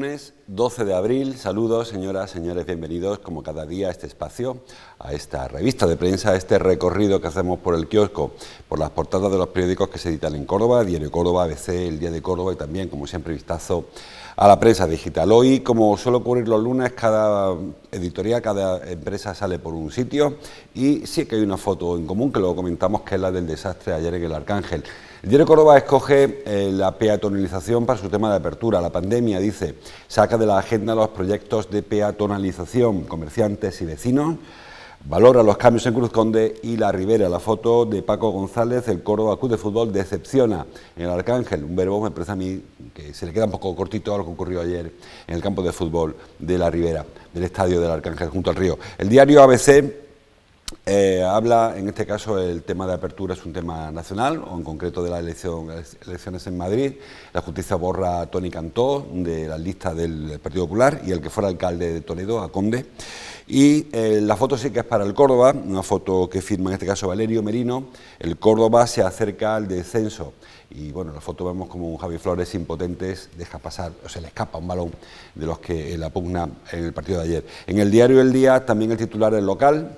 Lunes 12 de abril, saludos señoras, señores, bienvenidos como cada día a este espacio, a esta revista de prensa, a este recorrido que hacemos por el kiosco, por las portadas de los periódicos que se editan en Córdoba, Diario Córdoba, ABC, El Día de Córdoba y también, como siempre, vistazo a la prensa digital. Hoy, como suele ocurrir los lunes, cada editorial, cada empresa sale por un sitio y sí que hay una foto en común que luego comentamos, que es la del desastre ayer en el Arcángel. El Diario Córdoba escoge la peatonalización para su tema de apertura. La pandemia, dice, saca de la agenda los proyectos de peatonalización, comerciantes y vecinos. Valora los cambios en Cruz Conde y La Ribera. La foto de Paco González, el Córdoba Club de Fútbol decepciona en el Arcángel. Un verbo, me parece a mí, que se le queda un poco cortito a lo que ocurrió ayer en el campo de fútbol de La Ribera, del estadio del Arcángel junto al río. El diario ABC habla, en este caso, el tema de apertura es un tema nacional, o en concreto de las elecciones en Madrid. La justicia borra a Toni Cantó de la lista del Partido Popular y el que fuera alcalde de Toledo, a Conde. Y la foto sí que es para el Córdoba, una foto que firma en este caso Valerio Merino. El Córdoba se acerca al descenso. Y bueno, en la foto vemos como un Javi Flores impotentes deja pasar, o se le escapa un balón de los que la pugna en el partido de ayer. En el diario El Día también el titular es local.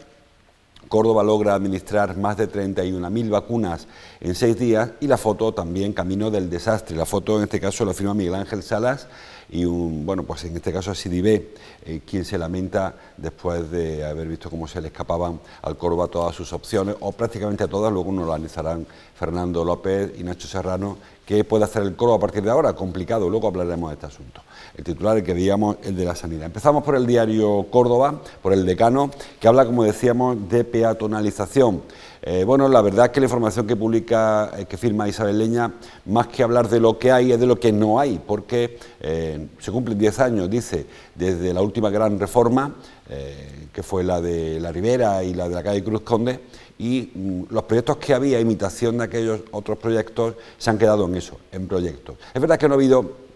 Córdoba logra administrar más de 31.000 vacunas en 6 días y la foto también camino del desastre. La foto en este caso la firma Miguel Ángel Salas y pues en este caso Sidibé, quien se lamenta después de haber visto cómo se le escapaban al Córdoba todas sus opciones, o prácticamente a todas. Luego nos lo analizarán Fernando López y Nacho Serrano. ¿Qué puede hacer el Córdoba a partir de ahora? Complicado, luego hablaremos de este asunto. El titular, el que veíamos, el de la sanidad. Empezamos por el diario Córdoba, por el Decano, que habla, como decíamos, de peatonalización. Bueno, la verdad es que la información que publica, que firma Isabel Leña, más que hablar de lo que hay, es de lo que no hay, porque se cumplen 10 años, dice, desde la última gran reforma, que fue la de La Ribera y la de la calle Cruz Conde, y los proyectos que había, imitación de aquellos otros proyectos, se han quedado en eso, en proyectos. Es verdad que no ha habido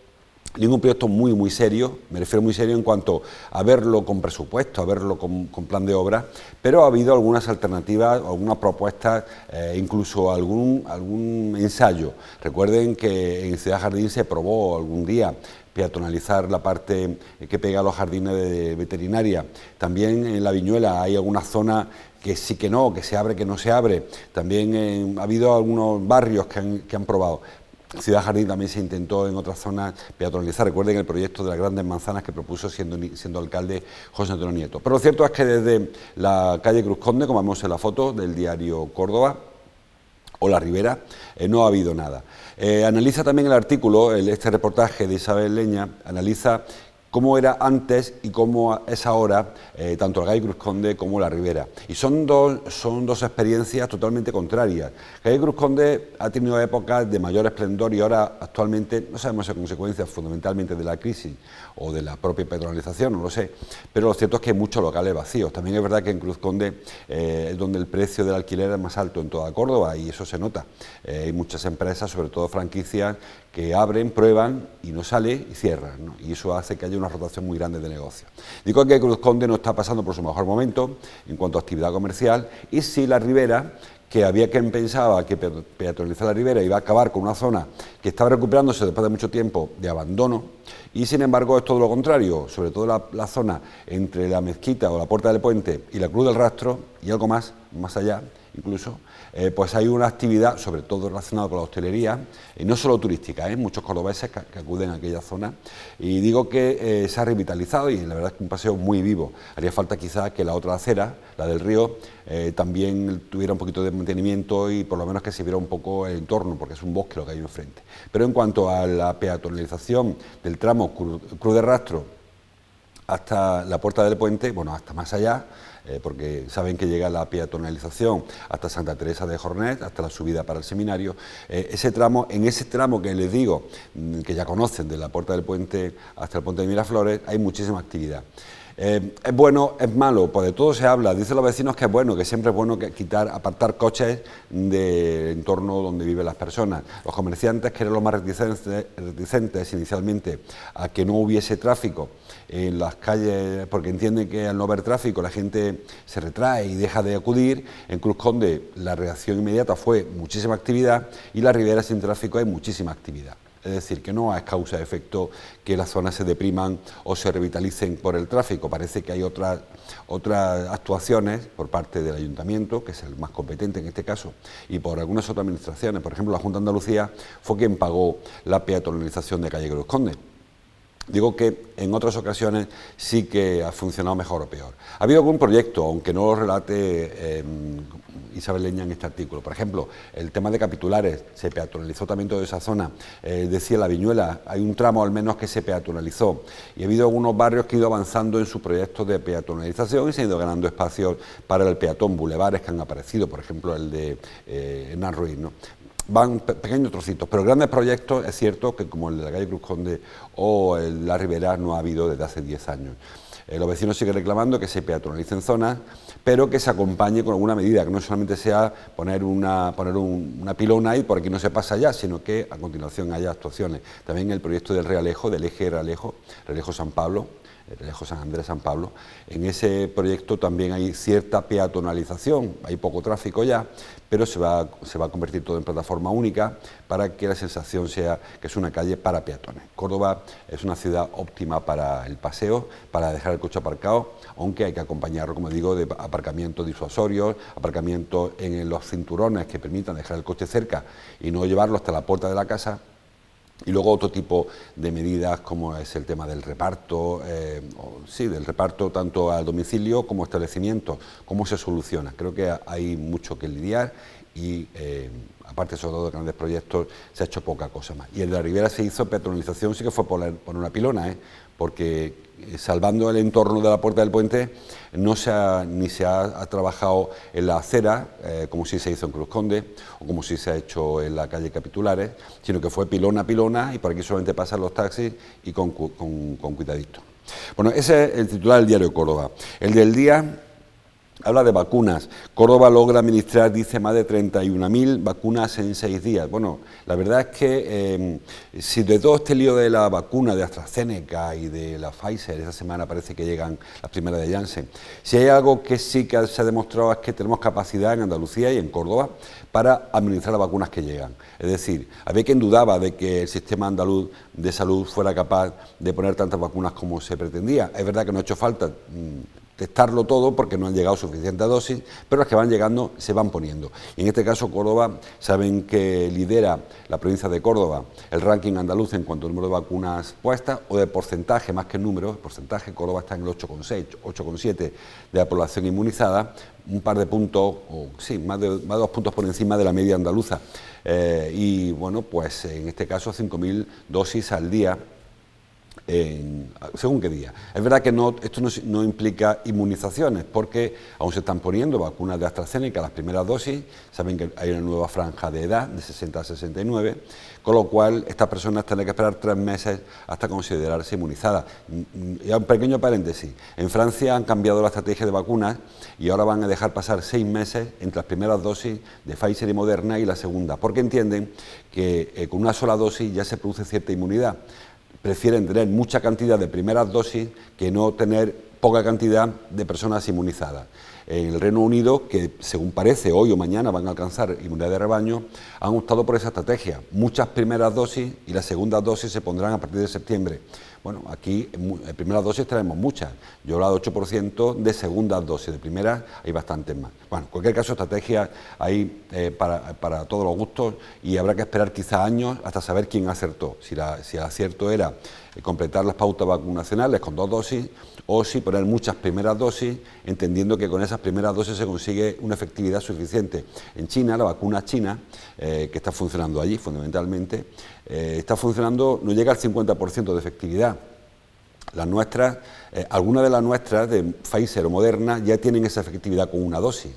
ningún proyecto muy serio, me refiero muy serio en cuanto a verlo con presupuesto, a verlo con plan de obra, pero ha habido algunas alternativas, algunas propuestas, incluso algún ensayo. Recuerden que en Ciudad Jardín se probó algún día peatonalizar la parte que pega a los jardines de veterinaria. También en La Viñuela hay algunas zonas que sí que no, que se abre, que no se abre. También ha habido algunos barrios que han probado. Ciudad Jardín también se intentó en otras zonas peatonalizar. Recuerden el proyecto de las grandes manzanas que propuso siendo alcalde José Antonio Nieto. Pero lo cierto es que desde la calle Cruz Conde, como vemos en la foto del diario Córdoba, o La Ribera, no ha habido nada. Analiza también el artículo, este reportaje de Isabel Leña, analiza cómo era antes y cómo es ahora, tanto la calle Cruz Conde como La Ribera. Y son dos experiencias totalmente contrarias. La calle Cruz Conde ha tenido épocas de mayor esplendor y ahora actualmente no sabemos si es consecuencia fundamentalmente de la crisis o de la propia peatonalización, no lo sé, pero lo cierto es que hay muchos locales vacíos. También es verdad que en Cruz Conde es donde el precio del alquiler es más alto en toda Córdoba y eso se nota. Hay muchas empresas, sobre todo franquicias, que abren, prueban y no sale y cierran, ¿no? Y eso hace que haya una rotación muy grande de negocios. Digo que Cruz Conde no está pasando por su mejor momento en cuanto a actividad comercial, y sí La Ribera, que había quien pensaba que peatonalizar La Ribera iba a acabar con una zona que estaba recuperándose después de mucho tiempo de abandono, y sin embargo es todo lo contrario, sobre todo la zona entre la mezquita o la Puerta del Puente y la Cruz del Rastro, y algo más allá incluso, pues hay una actividad, sobre todo relacionada con la hostelería, y no solo turística, muchos cordobeses que acuden a aquella zona, y digo que se ha revitalizado y la verdad es que un paseo muy vivo. Haría falta quizás que la otra acera, la del río, también tuviera un poquito de mantenimiento y por lo menos que se viera un poco el entorno, porque es un bosque lo que hay enfrente. Pero en cuanto a la peatonalización del tramo Cruz de Rastro hasta la Puerta del Puente, bueno, hasta más allá, porque saben que llega la peatonalización hasta Santa Teresa de Jornet, hasta la subida para el seminario. En ese tramo que les digo, que ya conocen, de la Puerta del Puente hasta el Puente de Miraflores, hay muchísima actividad. ¿Es bueno, es malo? Pues de todo se habla. Dicen los vecinos que es bueno, que siempre es bueno apartar coches del entorno donde viven las personas. Los comerciantes, que eran los más reticentes inicialmente a que no hubiese tráfico en las calles, porque entienden que al no haber tráfico la gente se retrae y deja de acudir. En Cruz Conde la reacción inmediata fue muchísima actividad, y La Ribera sin tráfico hay muchísima actividad. Es decir, que no es causa-efecto que las zonas se depriman o se revitalicen por el tráfico. Parece que hay otras actuaciones por parte del Ayuntamiento, que es el más competente en este caso, y por algunas otras administraciones. Por ejemplo, la Junta de Andalucía fue quien pagó la peatonalización de calle Cruz Conde. Digo que en otras ocasiones sí que ha funcionado mejor o peor. Ha habido algún proyecto, aunque no lo relate Isabel Leña en este artículo. Por ejemplo, el tema de Capitulares, se peatonalizó también toda esa zona. Decía La Viñuela, hay un tramo al menos que se peatonalizó. Y ha habido algunos barrios que han ido avanzando en su proyecto de peatonalización y se han ido ganando espacios para el peatón, bulevares que han aparecido, por ejemplo el de Hernán Ruiz, ¿no? Van pequeños trocitos, pero grandes proyectos es cierto que como el de la calle Cruz Conde o el de la Ribera no ha habido desde hace 10 años. Los vecinos siguen reclamando que se peatonalicen zonas, pero que se acompañe con alguna medida, que no solamente sea poner una pilona y por aquí no se pasa ya, sino que a continuación haya actuaciones. También el proyecto del Realejo, del eje Realejo San Pablo, Realejo San Andrés San Pablo, en ese proyecto también hay cierta peatonalización, hay poco tráfico ya, pero se va a convertir todo en plataforma única para que la sensación sea que es una calle para peatones. Córdoba es una ciudad óptima para el paseo, para dejar el coche aparcado, aunque hay que acompañarlo, como digo, de aparcamientos disuasorios, aparcamientos en los cinturones que permitan dejar el coche cerca y no llevarlo hasta la puerta de la casa. Y luego otro tipo de medidas como es el tema del reparto, del reparto tanto al domicilio como a establecimientos, cómo se soluciona. Creo que hay mucho que lidiar y aparte sobre todo de grandes proyectos se ha hecho poca cosa más. Y en la Ribera se hizo peatonalización, sí que fue poner una pilona, porque salvando el entorno de la Puerta del Puente ni se ha trabajado en la acera, como sí se hizo en Cruz Conde o como sí se ha hecho en la calle Capitulares, sino que fue pilona a pilona y por aquí solamente pasan los taxis y con cuidadito. Bueno, ese es el titular del diario Córdoba. El del día habla de vacunas. Córdoba logra administrar, dice, más de 31.000 vacunas en 6 días. Bueno, la verdad es que si de todo este lío de la vacuna de AstraZeneca y de la Pfizer, esa semana parece que llegan las primeras de Janssen, si hay algo que sí que se ha demostrado es que tenemos capacidad en Andalucía y en Córdoba para administrar las vacunas que llegan. Es decir, había quien dudaba de que el sistema andaluz de salud fuera capaz de poner tantas vacunas como se pretendía. Es verdad que no ha hecho falta testarlo todo porque no han llegado suficientes dosis, pero las que van llegando se van poniendo. Y en este caso Córdoba, saben que lidera la provincia de Córdoba el ranking andaluz en cuanto al número de vacunas puestas o de porcentaje, más que número, el porcentaje. Córdoba está en el 8,6, 8,7 de la población inmunizada, un par de puntos, más de 2 puntos por encima de la media andaluza. Y bueno, pues en este caso 5.000 dosis al día. Según qué día. Es verdad que esto no implica inmunizaciones, porque aún se están poniendo vacunas de AstraZeneca, las primeras dosis. Saben que hay una nueva franja de edad, de 60 a 69, con lo cual estas personas tendrán que esperar 3 meses hasta considerarse inmunizadas. Y un pequeño paréntesis, en Francia han cambiado la estrategia de vacunas y ahora van a dejar pasar 6 meses entre las primeras dosis de Pfizer y Moderna y la segunda, porque entienden que con una sola dosis ya se produce cierta inmunidad. Prefieren tener mucha cantidad de primeras dosis que no tener poca cantidad de personas inmunizadas. En el Reino Unido, que según parece hoy o mañana van a alcanzar inmunidad de rebaño, han optado por esa estrategia. Muchas primeras dosis y las segundas dosis se pondrán a partir de septiembre. Bueno, aquí en primeras dosis tenemos muchas. Yo he hablado de 8% de segundas dosis, de primeras hay bastantes más. Bueno, en cualquier caso, estrategias hay para todos los gustos y habrá que esperar quizá años hasta saber quién acertó. Si el acierto era completar las pautas vacunacionales con 2 dosis o si poner muchas primeras dosis, entendiendo que con esas primeras dosis se consigue una efectividad suficiente. En China, la vacuna china, que está funcionando allí fundamentalmente, está funcionando, no llega al 50% de efectividad. Las nuestras, algunas de las nuestras, de Pfizer o Moderna, ya tienen esa efectividad con una dosis.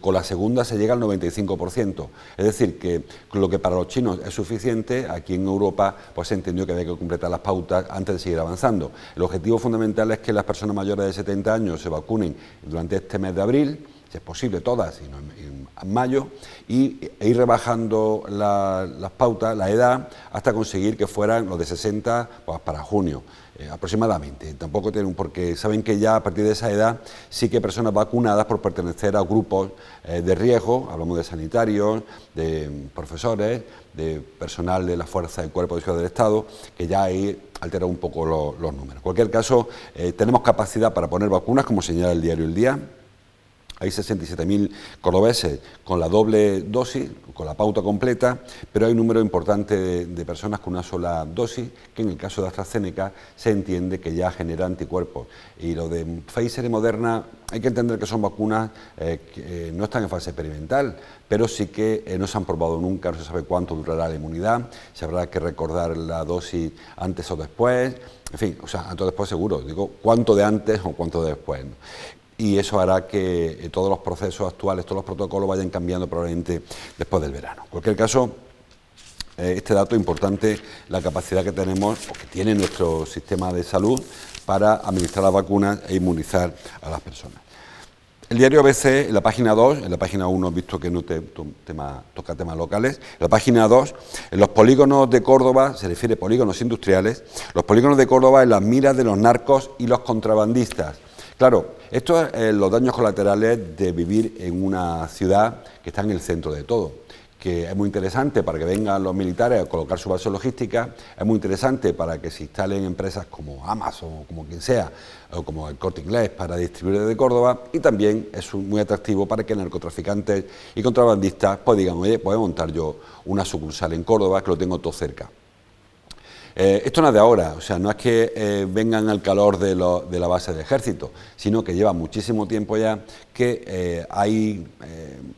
Con la segunda se llega al 95%. Es decir, que lo que para los chinos es suficiente, aquí en Europa pues se entendió que había que completar las pautas antes de seguir avanzando. El objetivo fundamental es que las personas mayores de 70 años se vacunen durante este mes de abril, si es posible todas, sino en mayo, e ir rebajando las pautas, la edad, hasta conseguir que fueran los de 60 pues, para junio. aproximadamente. Tampoco tienen, porque saben que ya a partir de esa edad sí que hay personas vacunadas por pertenecer a grupos de riesgo, hablamos de sanitarios, de profesores, de personal de la Fuerza del Cuerpo de Seguridad del Estado, que ya ahí altera un poco los números. En cualquier caso, tenemos capacidad para poner vacunas, como señala el diario El Día. Hay 67.000 cordobeses con la doble dosis, con la pauta completa, pero hay un número importante de personas con una sola dosis, que en el caso de AstraZeneca se entiende que ya genera anticuerpos. Y lo de Pfizer y Moderna, hay que entender que son vacunas que no están en fase experimental, pero sí que no se han probado nunca, no se sabe cuánto durará la inmunidad, se habrá que recordar la dosis antes o después, en fin, o sea, antes o después seguro, digo, cuánto de antes o cuánto de después, ¿no? Y eso hará que todos los procesos actuales, todos los protocolos vayan cambiando probablemente después del verano. En cualquier caso, este dato es importante, la capacidad que tenemos, o que tiene nuestro sistema de salud para administrar las vacunas e inmunizar a las personas. El diario ABC, en la página 2, en la página 1 he visto que no toca temas locales, en la página 2, en los polígonos de Córdoba, se refiere a polígonos industriales, los polígonos de Córdoba en las miras de los narcos y los contrabandistas. Claro, esto es los daños colaterales de vivir en una ciudad que está en el centro de todo, que es muy interesante para que vengan los militares a colocar su base logística, es muy interesante para que se instalen empresas como Amazon o como quien sea, o como el Corte Inglés para distribuir desde Córdoba, y también es muy atractivo para que narcotraficantes y contrabandistas pues digan, oye, puedo montar yo una sucursal en Córdoba que lo tengo todo cerca. Esto no es de ahora, o sea, no es que vengan al calor de la base del ejército, sino que lleva muchísimo tiempo ya que hay,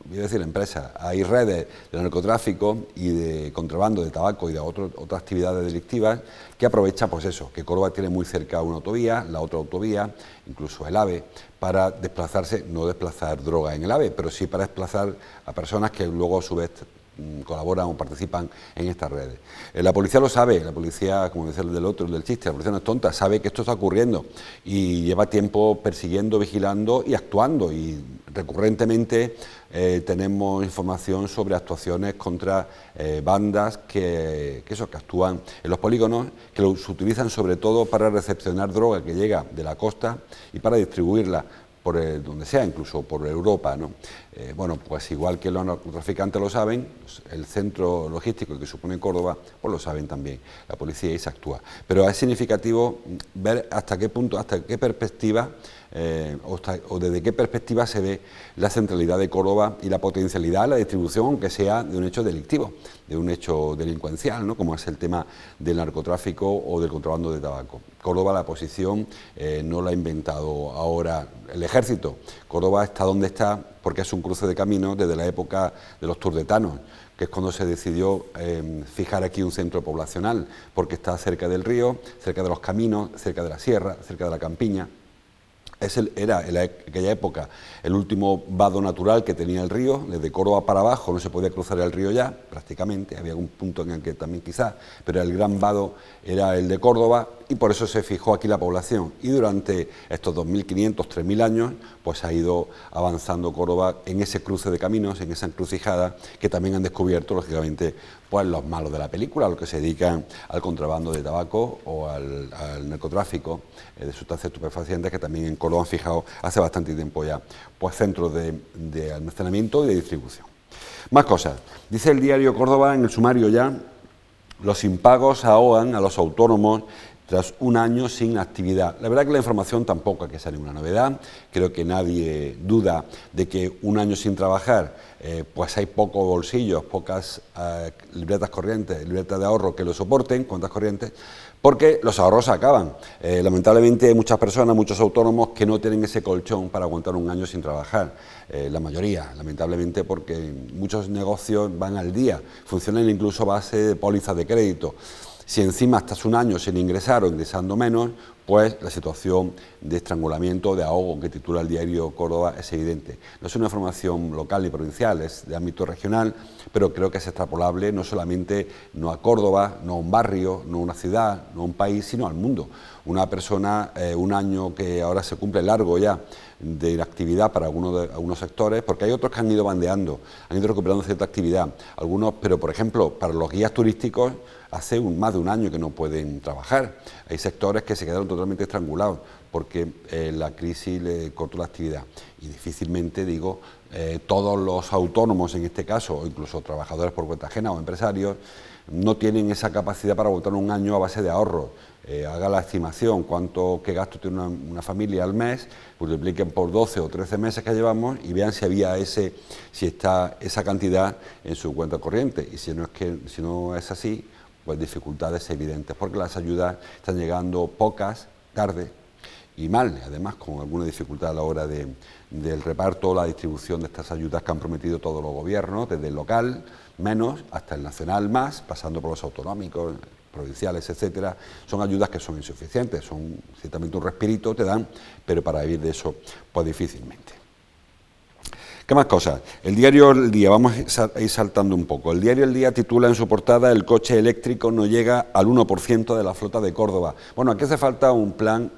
voy a decir empresas, hay redes de narcotráfico y de contrabando de tabaco y de otras actividades delictivas que aprovechan, pues eso, que Córdoba tiene muy cerca una autovía, la otra autovía, incluso el AVE, para desplazarse, no desplazar droga en el AVE, pero sí para desplazar a personas que luego a su vez colaboran o participan en estas redes. La policía lo sabe, la policía, como decía el del otro, el del chiste, la policía no es tonta, sabe que esto está ocurriendo y lleva tiempo persiguiendo, vigilando y actuando, y recurrentemente tenemos información sobre actuaciones contra bandas que actúan en los polígonos, que los utilizan sobre todo para recepcionar droga que llega de la costa y para distribuirla por donde sea, incluso por Europa, ¿no? Bueno, pues igual que los narcotraficantes lo saben, el centro logístico que supone Córdoba, pues lo saben también, la policía, y se actúa. Pero es significativo ver hasta qué punto, hasta qué perspectiva, o desde qué perspectiva se ve la centralidad de Córdoba y la potencialidad, la distribución, aunque sea de un hecho delictivo, de un hecho delincuencial, ¿no? Como es el tema del narcotráfico o del contrabando de tabaco. Córdoba, la posición no la ha inventado ahora el ejército. Córdoba está donde está porque es un cruce de caminos desde la época de los turdetanos, que es cuando se decidió fijar aquí un centro poblacional, porque está cerca del río, cerca de los caminos, cerca de la sierra, cerca de la campiña. Era en aquella época el último vado natural que tenía el río, desde Córdoba para abajo no se podía cruzar el río ya, prácticamente, había algún punto en el que también quizás, pero el gran vado era el de Córdoba, y por eso se fijó aquí la población, y durante estos 2.500, 3.000 años, pues ha ido avanzando Córdoba en ese cruce de caminos, en esa encrucijada, que también han descubierto, lógicamente, pues los malos de la película, los que se dedican al contrabando de tabaco o al narcotráfico de sustancias estupefacientes, que también en Córdoba han fijado hace bastante tiempo ya, pues centros de almacenamiento y de distribución. Más cosas. Dice el diario Córdoba en el sumario ya, los impagos ahogan a los autónomos tras un año sin actividad. La verdad que la información tampoco hay que ser ninguna novedad, creo que nadie duda de que un año sin trabajar, pues hay pocos bolsillos, pocas libretas corrientes, libretas de ahorro que lo soporten, cuentas corrientes, porque los ahorros se acaban. Lamentablemente hay muchas personas, muchos autónomos que no tienen ese colchón para aguantar un año sin trabajar, la mayoría, lamentablemente, porque muchos negocios van al día, funcionan incluso a base de pólizas de crédito. Si encima estás un año sin ingresar o ingresando menos, pues la situación de estrangulamiento, de ahogo que titula el diario Córdoba es evidente. No es una información local ni provincial, es de ámbito regional, pero creo que es extrapolable no solamente no a Córdoba, no a un barrio, no a una ciudad, no a un país, sino al mundo. Una persona, un año que ahora se cumple largo ya de inactividad para algunos sectores, porque hay otros que han ido bandeando, han ido recuperando cierta actividad, algunos, pero por ejemplo, para los guías turísticos, hace más de un año que no pueden trabajar. Hay sectores que se quedaron totalmente estrangulados porque la crisis le cortó la actividad. Y difícilmente, digo, todos los autónomos en este caso, o incluso trabajadores por cuenta ajena o empresarios, no tienen esa capacidad para aguantar un año a base de ahorros. Haga la estimación qué gasto tiene una familia al mes, multipliquen por 12 o 13 meses que llevamos y vean si está esa cantidad en su cuenta corriente. Y si no es así, pues dificultades evidentes, porque las ayudas están llegando pocas, tarde y mal, además con alguna dificultad a la hora del reparto o la distribución de estas ayudas que han prometido todos los gobiernos, desde el local menos hasta el nacional más, pasando por los autonómicos, provinciales, etcétera. Son ayudas que son insuficientes, son ciertamente un respirito, te dan, pero para vivir de eso, pues difícilmente. ¿Qué más cosas? El diario El Día, vamos a ir saltando un poco. El diario El Día titula en su portada: el coche eléctrico no llega al 1% de la flota de Córdoba. Bueno, aquí hace falta un plan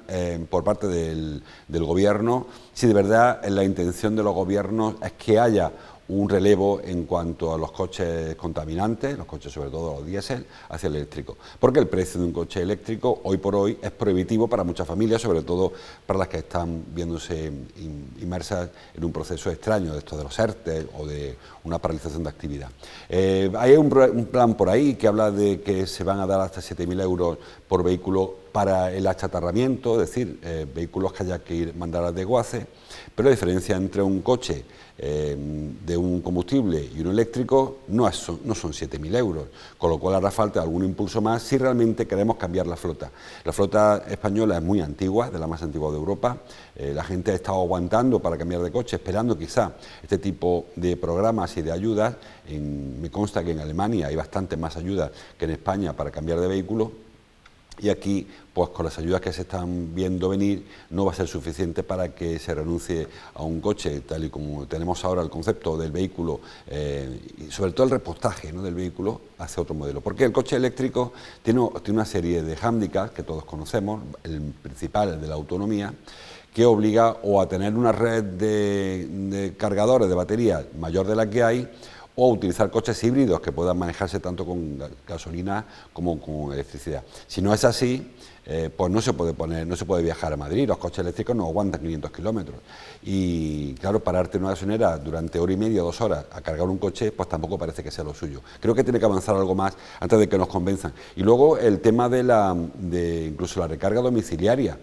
por parte del gobierno, si de verdad la intención de los gobiernos es que haya un relevo en cuanto a los coches contaminantes, los coches sobre todo los diésel, hacia el eléctrico. Porque el precio de un coche eléctrico hoy por hoy es prohibitivo para muchas familias, sobre todo para las que están viéndose inmersas en un proceso extraño de esto de los ERTE o de una paralización de actividad. Hay un plan por ahí que habla de que se van a dar hasta 7.000 euros por vehículo para el achatarramiento, es decir, vehículos que haya que mandar al desguace, pero la diferencia entre un coche de un combustible y uno eléctrico no son 7.000 euros, con lo cual hará falta algún impulso más si realmente queremos cambiar la flota. La flota española es muy antigua, de la más antigua de Europa. La gente ha estado aguantando para cambiar de coche, esperando quizá este tipo de programas y de ayudas. Me consta que en Alemania hay bastante más ayudas que en España para cambiar de vehículo. Y aquí, pues con las ayudas que se están viendo venir, no va a ser suficiente para que se renuncie a un coche, tal y como tenemos ahora el concepto del vehículo, y sobre todo el repostaje, ¿no?, del vehículo hacia otro modelo. Porque el coche eléctrico tiene una serie de hándicaps que todos conocemos, el principal, el de la autonomía, que obliga o a tener una red de cargadores de batería mayor de la que hay, o utilizar coches híbridos que puedan manejarse tanto con gasolina como con electricidad. Si no es así, pues no se puede viajar a Madrid. Los coches eléctricos no aguantan 500 kilómetros. Y claro, pararte en una gasolinera durante hora y media, 2 horas a cargar un coche, pues tampoco parece que sea lo suyo. Creo que tiene que avanzar algo más antes de que nos convenzan. Y luego el tema de incluso la recarga domiciliaria.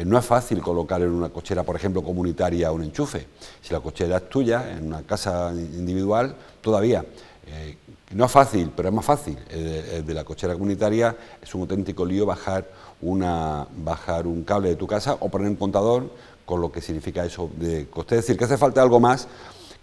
No es fácil colocar en una cochera, por ejemplo, comunitaria, un enchufe. Si la cochera es tuya, en una casa individual, todavía. No es fácil, pero es más fácil. El de la cochera comunitaria es un auténtico lío bajar un cable de tu casa o poner un contador, con lo que significa eso de coste. Es decir, que hace falta algo más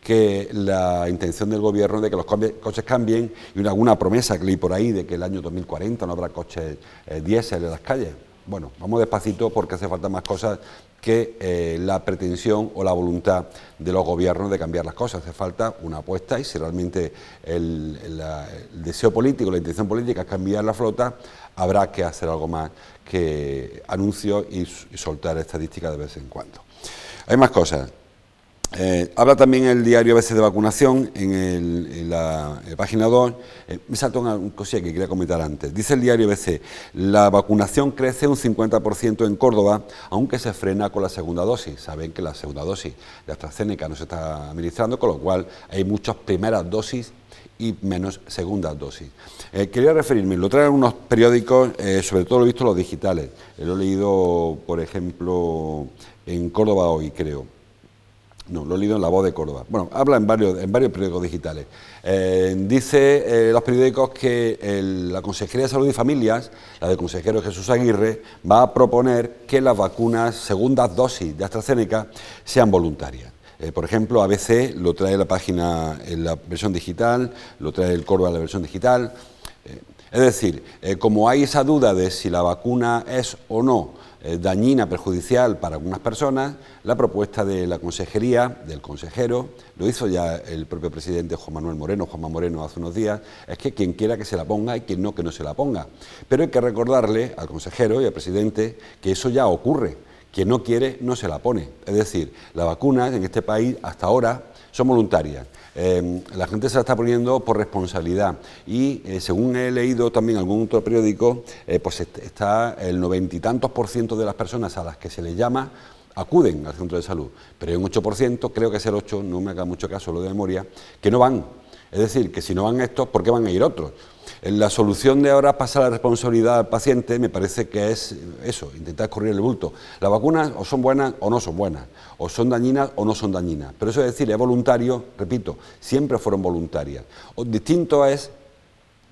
que la intención del gobierno de que los coches cambien y alguna promesa que leí por ahí de que el año 2040 no habrá coches diésel en las calles. Bueno, vamos despacito porque hace falta más cosas que la pretensión o la voluntad de los gobiernos de cambiar las cosas. Hace falta una apuesta y si realmente el deseo político, la intención política es cambiar la flota, habrá que hacer algo más que anuncios y soltar estadísticas de vez en cuando. Hay más cosas. Habla también el diario ABC de vacunación en la página 2. Me saltó una cosilla que quería comentar antes. Dice el diario ABC: la vacunación crece un 50% en Córdoba, aunque se frena con la segunda dosis. Saben que la segunda dosis de AstraZeneca no se está administrando, con lo cual hay muchas primeras dosis y menos segundas dosis. Quería referirme, lo traen unos periódicos, sobre todo lo he visto los digitales. Lo he leído, por ejemplo, en Córdoba Hoy, creo. No, lo he leído en La Voz de Córdoba. Bueno, habla en varios periódicos digitales. Dice los periódicos que la Consejería de Salud y Familias, la del consejero Jesús Aguirre, va a proponer que las vacunas segundas dosis de AstraZeneca sean voluntarias. Por ejemplo, ABC lo trae la página en la versión digital, lo trae el Córdoba en la versión digital. Es decir, como hay esa duda de si la vacuna es o no dañina, perjudicial para algunas personas, la propuesta de la consejería, del consejero, lo hizo ya el propio presidente Juanma Moreno hace unos días, es que quien quiera que se la ponga y quien no, que no se la ponga. Pero hay que recordarle al consejero y al presidente que eso ya ocurre. Quien no quiere, no se la pone. Es decir, las vacunas en este país hasta ahora son voluntarias. La gente se la está poniendo por responsabilidad y según he leído también en algún otro periódico, pues está el 90 y tantos % de las personas a las que se les llama acuden al centro de salud, pero hay un 8%, creo que es el 8%, no me haga mucho caso lo de memoria, que no van. Es decir, que si no van estos, ¿por qué van a ir otros? La solución de ahora pasar la responsabilidad al paciente me parece que es eso, intentar escurrir el bulto. Las vacunas o son buenas o no son buenas, o son dañinas o no son dañinas. Pero eso es decir, es voluntario, repito, siempre fueron voluntarias. Distinto es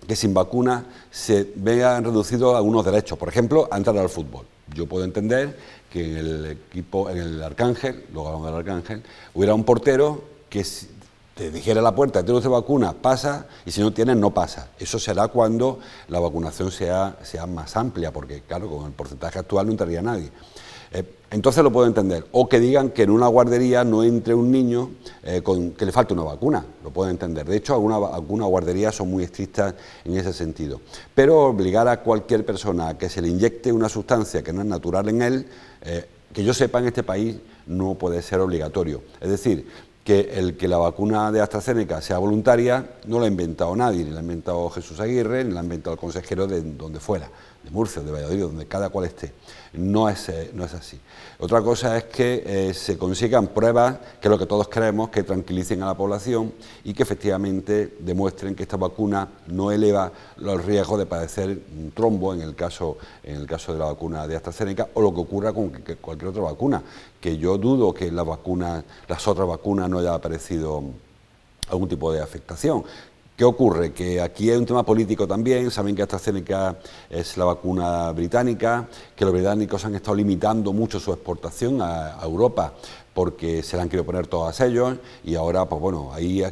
que sin vacunas se vean reducidos algunos derechos, por ejemplo, a entrar al fútbol. Yo puedo entender que en el equipo, en el Arcángel, luego hablamos del Arcángel, hubiera un portero que te dijera a la puerta, tienes vacuna, pasa, y si no tienes, no pasa. Eso será cuando la vacunación sea más amplia, porque claro, con el porcentaje actual no entraría nadie. Entonces lo puedo entender. O que digan que en una guardería no entre un niño que le falte una vacuna, lo puedo entender. De hecho, algunas guarderías son muy estrictas en ese sentido. Pero obligar a cualquier persona a que se le inyecte una sustancia que no es natural en él, que yo sepa en este país, no puede ser obligatorio. Es decir, que la vacuna de AstraZeneca sea voluntaria no la ha inventado nadie, ni la ha inventado Jesús Aguirre, ni la ha inventado el consejero de donde fuera, de Murcia, de Valladolid, donde cada cual esté. No es así. Otra cosa es que se consigan pruebas, que es lo que todos queremos, que tranquilicen a la población y que efectivamente demuestren que esta vacuna no eleva los riesgos de padecer un trombo en el caso de la vacuna de AstraZeneca, o lo que ocurra con cualquier otra vacuna, que yo dudo que las otras vacunas no haya aparecido algún tipo de afectación. ¿Qué ocurre? Que aquí hay un tema político también. Saben que AstraZeneca es la vacuna británica, que los británicos han estado limitando mucho su exportación a Europa porque se la han querido poner todas ellos, y ahora, pues bueno, hay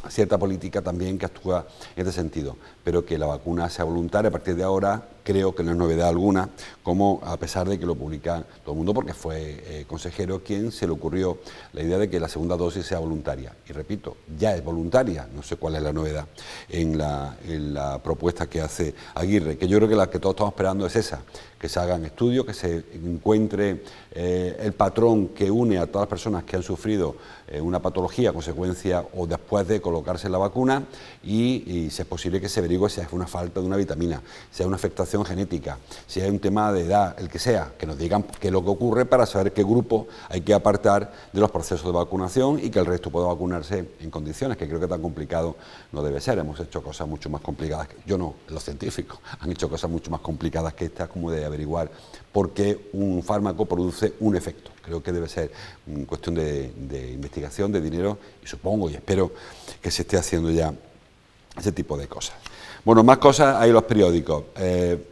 cierta política también que actúa en este sentido, pero que la vacuna sea voluntaria a partir de ahora, creo que no es novedad alguna, como a pesar de que lo publica todo el mundo, porque fue consejero quien se le ocurrió la idea de que la segunda dosis sea voluntaria. Y repito, ya es voluntaria, no sé cuál es la novedad en la propuesta que hace Aguirre, que yo creo que la que todos estamos esperando es esa, que se hagan estudios, que se encuentre el patrón que une a todas las personas que han sufrido una patología a consecuencia o después de colocarse la vacuna, y si es posible que se averigüe si es una falta de una vitamina, si es una afectación genética, si es un tema de edad, el que sea, que nos digan qué es lo que ocurre para saber qué grupo hay que apartar de los procesos de vacunación y que el resto pueda vacunarse en condiciones, que creo que tan complicado no debe ser. Hemos hecho cosas mucho más complicadas, yo no, los científicos han hecho cosas mucho más complicadas que estas, como de averiguar por qué un fármaco produce un efecto. Creo que debe ser cuestión de investigación, de dinero, y supongo y espero que se esté haciendo ya ese tipo de cosas. Bueno, más cosas hay en los periódicos.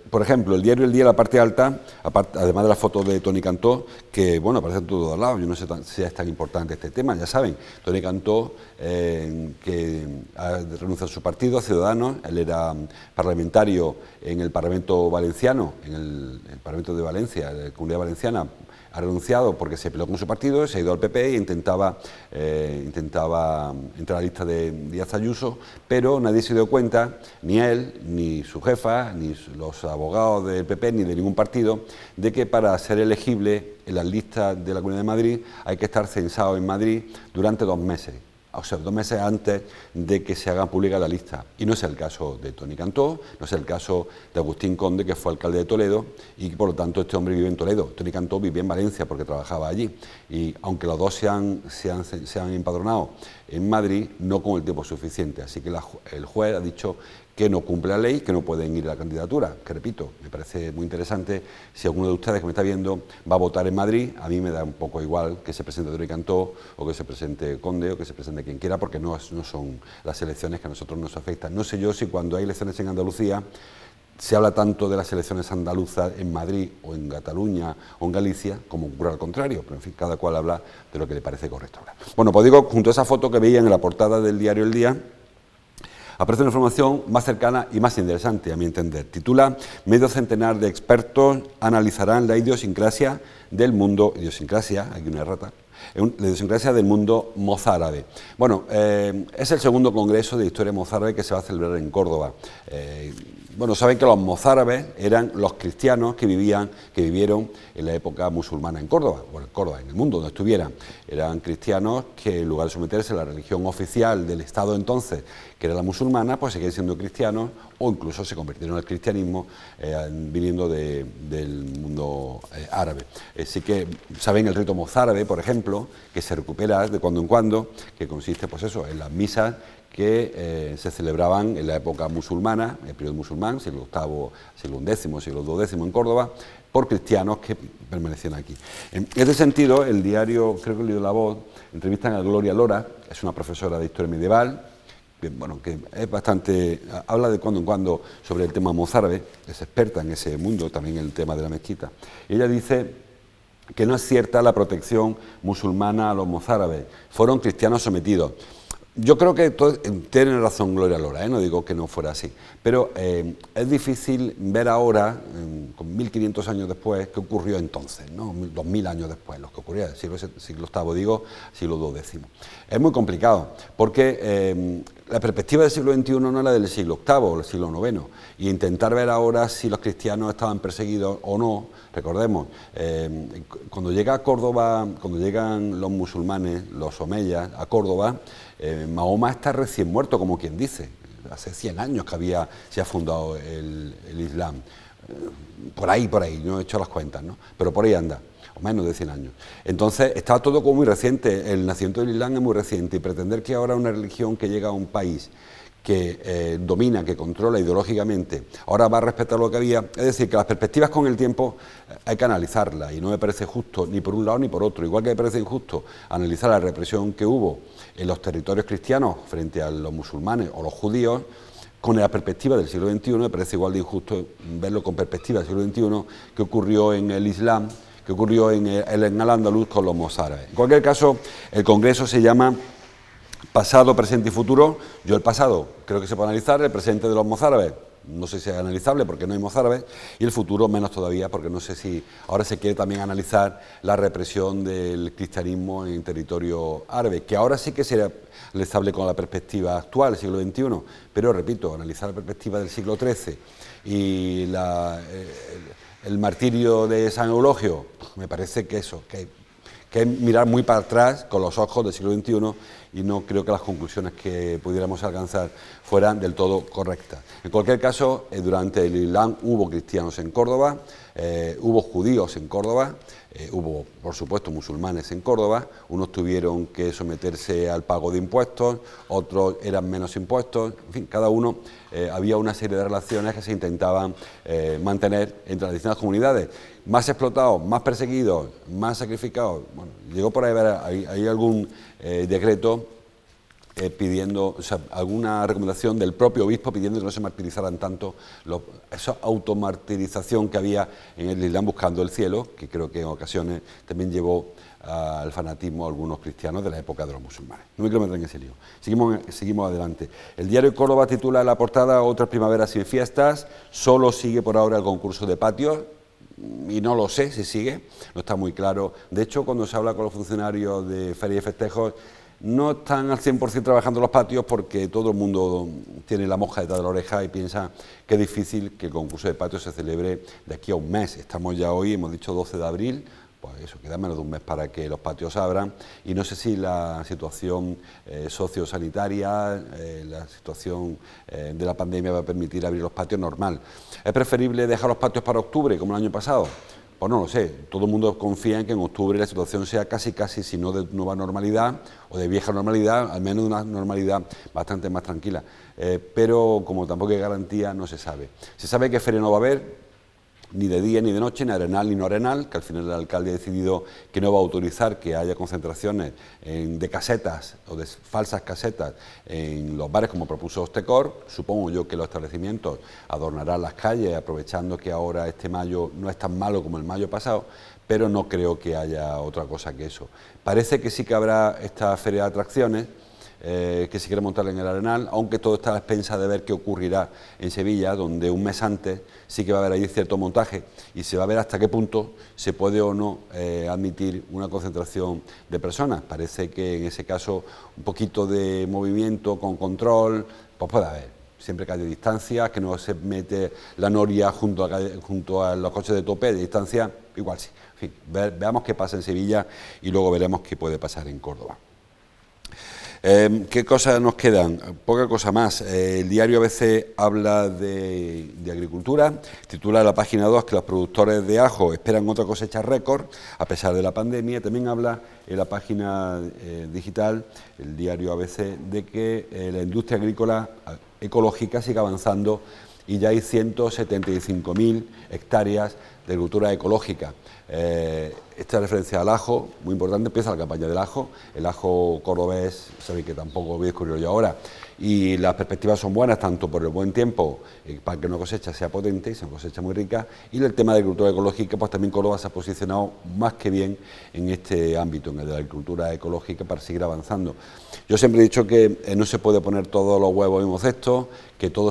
Por ejemplo, el diario El Día, la parte alta, además de la foto de Toni Cantó, que, bueno, aparece en todos lados. Yo no sé si es tan importante este tema, ya saben. Toni Cantó, que ha renunciado a su partido, a Ciudadanos. Él era parlamentario en el Parlamento Valenciano, en el Parlamento de Valencia, de la Comunidad Valenciana. Ha renunciado porque se peleó con su partido, se ha ido al PP e intentaba entrar a la lista de Díaz Ayuso, pero nadie se dio cuenta, ni él, ni su jefa, ni los abogados del PP, ni de ningún partido, de que para ser elegible en las listas de la Comunidad de Madrid hay que estar censado en Madrid durante 2 meses. O sea, 2 meses antes de que se haga pública la lista. Y no es el caso de Toni Cantó, no es el caso de Agustín Conde, que fue alcalde de Toledo, y por lo tanto este hombre vive en Toledo. Toni Cantó vivía en Valencia porque trabajaba allí. Y aunque los dos se han empadronado en Madrid, no con el tiempo suficiente. Así que el juez ha dicho que no cumple la ley, que no pueden ir a la candidatura, que repito, me parece muy interesante. Si alguno de ustedes que me está viendo va a votar en Madrid, a mí me da un poco igual que se presente Toni Cantó, o que se presente Conde, o que se presente quien quiera, porque no son las elecciones que a nosotros nos afectan. No sé yo si cuando hay elecciones en Andalucía se habla tanto de las elecciones andaluzas en Madrid, o en Cataluña, o en Galicia, como ocurre al contrario, pero en fin, cada cual habla de lo que le parece correcto hablar. Bueno, pues digo, junto a esa foto que veía en la portada del diario El Día, Aparece una información más cercana y más interesante, a mi entender. Titula: medio centenar de expertos analizarán la idiosincrasia del mundo, idiosincrasia, aquí una errata, la idiosincrasia del mundo mozárabe. Bueno, es el segundo congreso de historia mozárabe que se va a celebrar en Córdoba. Bueno, saben que los mozárabes eran los cristianos que vivieron en la época musulmana en Córdoba, bueno, en Córdoba, en el mundo donde estuvieran. Eran cristianos que, en lugar de someterse a la religión oficial del Estado entonces, que era la musulmana, pues seguían siendo cristianos o incluso se convirtieron al cristianismo viniendo del mundo árabe. Sí que saben el rito mozárabe, por ejemplo, que se recupera de cuando en cuando, que consiste, pues eso, en las misas que se celebraban en la época musulmana, el periodo musulmán, siglo VIII, siglo XI, siglo XII en Córdoba, por cristianos que permanecían aquí. En este sentido, el diario, creo que el diario La Voz, entrevistan a Gloria Lora, es una profesora de historia medieval, que, bueno, que es bastante, habla de cuando en cuando sobre el tema mozárabe, es experta en ese mundo, también en el tema de la mezquita. Y ella dice que no es cierta la protección musulmana a los mozárabes, fueron cristianos sometidos. Yo creo que tiene razón Gloria Lora, no digo que no fuera así, pero es difícil ver ahora, con 1500 años después, qué ocurrió entonces, ¿no? 2000 años después, lo que ocurría, siglo VIII, digo, siglo XII. Es muy complicado, porque la perspectiva del siglo XXI no es la del siglo VIII o del siglo IX, y intentar ver ahora si los cristianos estaban perseguidos o no. Recordemos, cuando llega a Córdoba, cuando llegan los musulmanes, los omeyas, a Córdoba, Mahoma está recién muerto, como quien dice. Hace 100 años que se ha fundado el Islam. Por ahí, no he hecho las cuentas, ¿no? Pero por ahí anda, o menos de 100 años. Entonces, está todo como muy reciente, el nacimiento del Islam es muy reciente, y pretender que ahora una religión que llega a un país que domina, que controla ideológicamente, ahora va a respetar lo que había. Es decir, que las perspectivas con el tiempo hay que analizarlas, y no me parece justo ni por un lado ni por otro. Igual que me parece injusto analizar la represión que hubo en los territorios cristianos frente a los musulmanes o los judíos, con la perspectiva del siglo XXI, me parece igual de injusto verlo con perspectiva del siglo XXI, que ocurrió en el Islam, que ocurrió en el Al-Ándalus con los mozárabes. En cualquier caso, el congreso se llama Pasado, Presente y Futuro. Yo el pasado creo que se puede analizar, el presente de los mozárabes no sé si es analizable porque no hay mozárabes, y el futuro menos todavía, porque no sé si ahora se quiere también analizar la represión del cristianismo en territorio árabe, que ahora sí que sería analizable con la perspectiva actual, del siglo XXI, pero repito, analizar la perspectiva del siglo XIII y el martirio de San Eulogio, me parece que eso, que es mirar muy para atrás con los ojos del siglo XXI, y no creo que las conclusiones que pudiéramos alcanzar fueran del todo correctas. En cualquier caso, durante el Islam hubo cristianos en Córdoba, hubo judíos en Córdoba, hubo, por supuesto, musulmanes en Córdoba. Unos tuvieron que someterse al pago de impuestos, otros eran menos impuestos, en fin, cada uno había una serie de relaciones que se intentaban mantener entre las distintas comunidades. Más explotados, más perseguidos, más sacrificados. Bueno, llegó por ahí, hay algún decreto pidiendo, o sea, alguna recomendación del propio obispo pidiendo que no se martirizaran tanto, esa automartirización que había en el Islam buscando el cielo, que creo que en ocasiones también llevó al fanatismo a algunos cristianos de la época de los musulmanes. No me quiero meter en ese lío. Seguimos adelante. El diario Córdoba titula en la portada: Otras primaveras sin fiestas, solo sigue por ahora el concurso de patios. Y no lo sé si sigue, no está muy claro. De hecho, cuando se habla con los funcionarios de Feria y Festejos, no están al 100% trabajando los patios, porque todo el mundo tiene la mosca detrás de la oreja y piensa que es difícil que el concurso de patios se celebre de aquí a un mes. Estamos ya hoy, hemos dicho 12 de abril, pues eso, queda menos de un mes para que los patios abran, y no sé si la situación sociosanitaria, la situación de la pandemia va a permitir abrir los patios normal. ¿Es preferible dejar los patios para octubre, como el año pasado? Pues no lo sé, todo el mundo confía en que en octubre la situación sea casi, si no de nueva normalidad o de vieja normalidad, al menos de una normalidad bastante más tranquila. Pero como tampoco hay garantía, no se sabe. Se sabe que feria no va a haber, ni de día ni de noche, ni arenal ni no arenal, que al final el alcalde ha decidido que no va a autorizar que haya concentraciones de casetas o de falsas casetas en los bares, como propuso Ostecor. Supongo yo que los establecimientos adornarán las calles, aprovechando que ahora este mayo no es tan malo como el mayo pasado, pero no creo que haya otra cosa que eso. Parece que sí que habrá esta feria de atracciones, que se quiere montar en el Arenal, aunque todo está a expensas de ver qué ocurrirá en Sevilla, donde un mes antes sí que va a haber ahí cierto montaje y se va a ver hasta qué punto se puede o no admitir una concentración de personas. Parece que en ese caso un poquito de movimiento con control, pues puede haber. Siempre que haya distancia, que no se mete la noria junto a los coches de tope de distancia, igual sí. En fin, veamos qué pasa en Sevilla y luego veremos qué puede pasar en Córdoba. ¿Qué cosas nos quedan? Poca cosa más. El diario ABC habla de agricultura, titula en la página 2 que los productores de ajo esperan otra cosecha récord a pesar de la pandemia. También habla en la página digital, el diario ABC, de que la industria agrícola ecológica sigue avanzando y ya hay 175.000 hectáreas de agricultura ecológica. Esta referencia al ajo, muy importante, empieza la campaña del ajo. El ajo cordobés, sabéis que tampoco lo voy a descubrir yo ahora, y las perspectivas son buenas, tanto por el buen tiempo, para que una cosecha sea potente y sea una cosecha muy rica, y el tema de agricultura ecológica, pues también Córdoba se ha posicionado más que bien en este ámbito, en el de la agricultura ecológica, para seguir avanzando. Yo siempre he dicho que no se puede poner todos los huevos en un cesto, que todo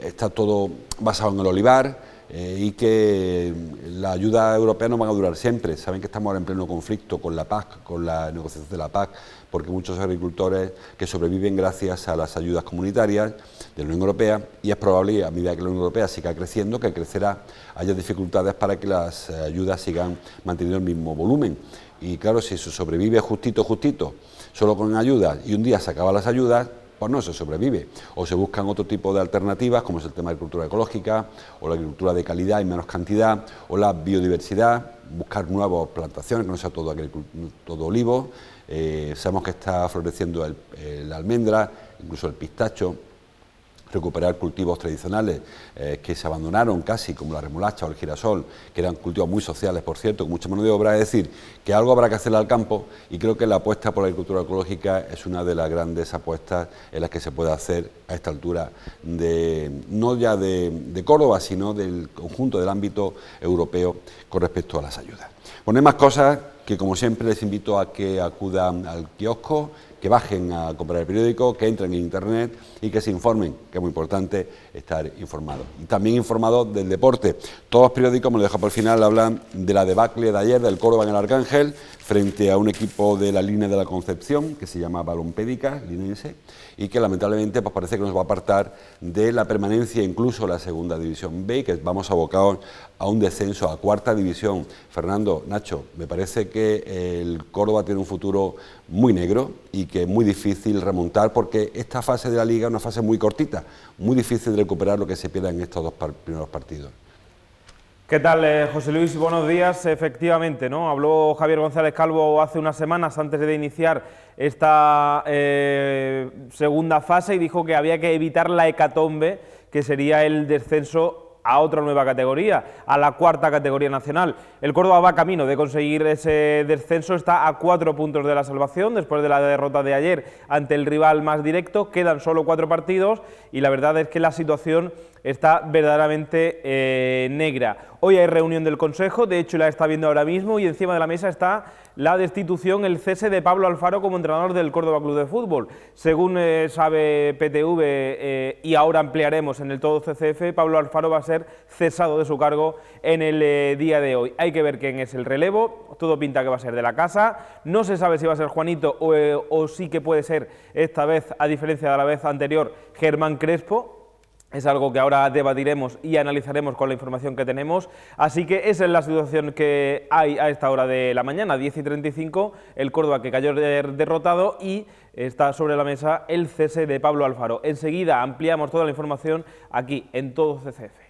está todo basado en el olivar, y que la ayuda europea no va a durar siempre. Saben que estamos ahora en pleno conflicto con la PAC, con la negociación de la PAC, porque muchos agricultores que sobreviven gracias a las ayudas comunitarias de la Unión Europea, y es probable, a medida que la Unión Europea siga creciendo, que crecerá, haya dificultades para que las ayudas sigan manteniendo el mismo volumen. Y claro, si se sobrevive justito, solo con ayudas, y un día se acaban las ayudas, pues no se sobrevive, o se buscan otro tipo de alternativas, como es el tema de agricultura ecológica, o la agricultura de calidad y menos cantidad, o la biodiversidad, buscar nuevas plantaciones, que no sea todo olivo. Sabemos que está floreciendo la almendra, incluso el pistacho. Recuperar cultivos tradicionales que se abandonaron casi, como la remolacha o el girasol, que eran cultivos muy sociales, por cierto, con mucha mano de obra. Es decir, que algo habrá que hacerle al campo, y creo que la apuesta por la agricultura ecológica es una de las grandes apuestas en las que se puede hacer a esta altura, no ya de Córdoba, sino del conjunto del ámbito europeo con respecto a las ayudas. Bueno, hay más cosas que, como siempre, les invito a que acudan al kiosco, que bajen a comprar el periódico, que entren en internet y que se informen, que es muy importante estar informados. Y también informados del deporte. Todos los periódicos, me lo dejo por el final, hablan de la debacle de ayer del Córdoba en el Arcángel, frente a un equipo de la línea de la Concepción, que se llama Balompédica, linense, y que lamentablemente pues parece que nos va a apartar de la permanencia, incluso la segunda división B, que vamos abocados a un descenso a cuarta división. Fernando, Nacho, me parece que el Córdoba tiene un futuro muy negro y que es muy difícil remontar, porque esta fase de la Liga es una fase muy cortita, muy difícil de recuperar lo que se pierda en estos dos primeros partidos. ¿Qué tal, José Luis? Buenos días. Efectivamente, ¿no? Habló Javier González Calvo hace unas semanas antes de iniciar esta segunda fase y dijo que había que evitar la hecatombe, que sería el descenso a otra nueva categoría, a la cuarta categoría nacional. El Córdoba va camino de conseguir ese descenso, está a 4 puntos de la salvación después de la derrota de ayer ante el rival más directo. Quedan solo 4 partidos y la verdad es que la situación está verdaderamente negra. Hoy hay reunión del Consejo, de hecho la está viendo ahora mismo, y encima de la mesa está la destitución, el cese de Pablo Alfaro como entrenador del Córdoba Club de Fútbol. Según sabe PTV, y ahora ampliaremos en el Todo CCF, Pablo Alfaro va a ser cesado de su cargo en el día de hoy. Hay que ver quién es el relevo, todo pinta que va a ser de la casa, no se sabe si va a ser Juanito o sí que puede ser esta vez, a diferencia de la vez anterior, Germán Crespo. Es algo que ahora debatiremos y analizaremos con la información que tenemos. Así que esa es la situación que hay a esta hora de la mañana, 10:35, el Córdoba que cayó derrotado, y está sobre la mesa el cese de Pablo Alfaro. Enseguida ampliamos toda la información aquí en Todo CCF.